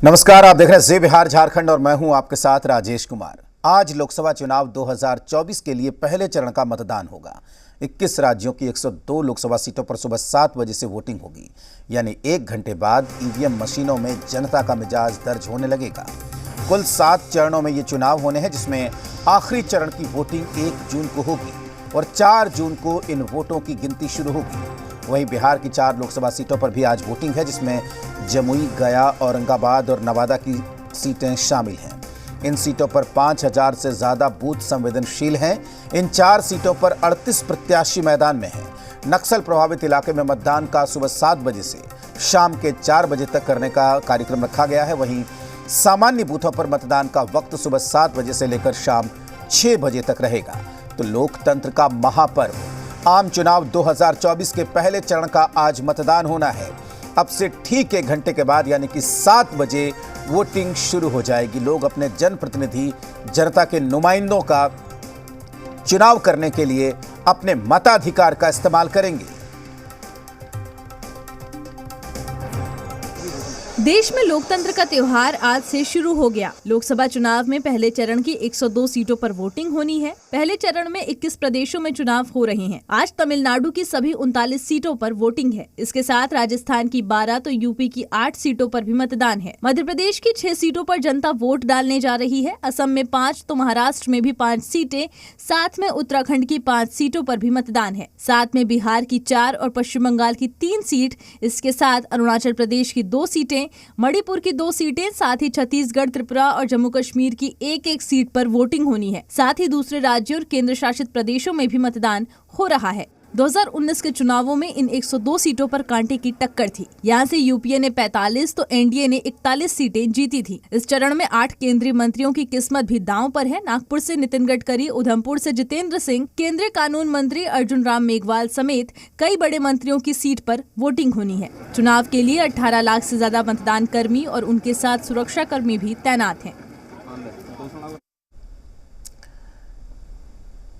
नमस्कार, आप देख रहे हैं जी बिहार झारखंड और मैं हूं आपके साथ राजेश कुमार। आज लोकसभा चुनाव 2024 के लिए पहले चरण का मतदान होगा। 21 राज्यों की 102 लोकसभा सीटों पर सुबह 7 बजे से वोटिंग होगी, यानी 1 घंटे बाद ईवीएम मशीनों में जनता का मिजाज दर्ज होने लगेगा। कुल 7 चरणों में ये चुनाव होने हैं, जिसमें आखिरी चरण की वोटिंग 1 जून को होगी और 4 जून को इन वोटों की गिनती शुरू होगी। वहीं बिहार की 4 लोकसभा सीटों पर भी आज वोटिंग है, जिसमें जमुई, गया, औरंगाबाद और नवादा की सीटें शामिल हैं। इन सीटों पर 5000 से ज़्यादा बूथ संवेदनशील हैं। इन 4 सीटों पर 38 प्रत्याशी मैदान में हैं। नक्सल प्रभावित इलाके में मतदान का सुबह 7 बजे से शाम के 4 बजे तक करने का कार्यक्रम रखा गया है। वहीं सामान्य बूथों पर मतदान का वक्त सुबह 7 बजे से लेकर शाम 6 बजे तक रहेगा। तो लोकतंत्र का महापर्व आम चुनाव 2024 के पहले चरण का आज मतदान होना है। अब से ठीक 1 घंटे के बाद यानी कि 7 बजे वोटिंग शुरू हो जाएगी। लोग अपने जनप्रतिनिधि, जनता के नुमाइंदों का चुनाव करने के लिए अपने मताधिकार का इस्तेमाल करेंगे। देश में लोकतंत्र का त्योहार आज से शुरू हो गया। लोकसभा चुनाव में पहले चरण की 102 सीटों पर वोटिंग होनी है। पहले चरण में 21 प्रदेशों में चुनाव हो रहे हैं। आज तमिलनाडु की सभी 39 सीटों पर वोटिंग है। इसके साथ राजस्थान की 12 तो यूपी की 8 सीटों पर भी मतदान है। मध्य प्रदेश की 6 सीटों पर जनता वोट डालने जा रही है। असम में 5 तो महाराष्ट्र में भी 5 सीटें, साथ में उत्तराखंड की 5 सीटों पर भी मतदान है। साथ में बिहार की 4 और पश्चिम बंगाल की 3 सीट। इसके साथ अरुणाचल प्रदेश की 2 सीटें, मणिपुर की 2 सीटें, साथ ही छत्तीसगढ़, त्रिपुरा और जम्मू कश्मीर की 1-1 सीट पर वोटिंग होनी है। साथ ही दूसरे राज्यों और केंद्र शासित प्रदेशों में भी मतदान हो रहा है। 2019 के चुनावों में इन 102 सीटों पर कांटे की टक्कर थी। यहाँ से यूपीए ने 45 तो एनडीए ने 41 सीटें जीती थी। इस चरण में 8 केंद्रीय मंत्रियों की किस्मत भी दांव पर है। नागपुर से नितिन गडकरी, उधमपुर से जितेंद्र सिंह, केंद्रीय कानून मंत्री अर्जुन राम मेघवाल समेत कई बड़े मंत्रियों की सीट पर वोटिंग होनी है। चुनाव के लिए 18 लाख से ज्यादा मतदान कर्मी और उनके साथ सुरक्षा कर्मी भी तैनात हैं।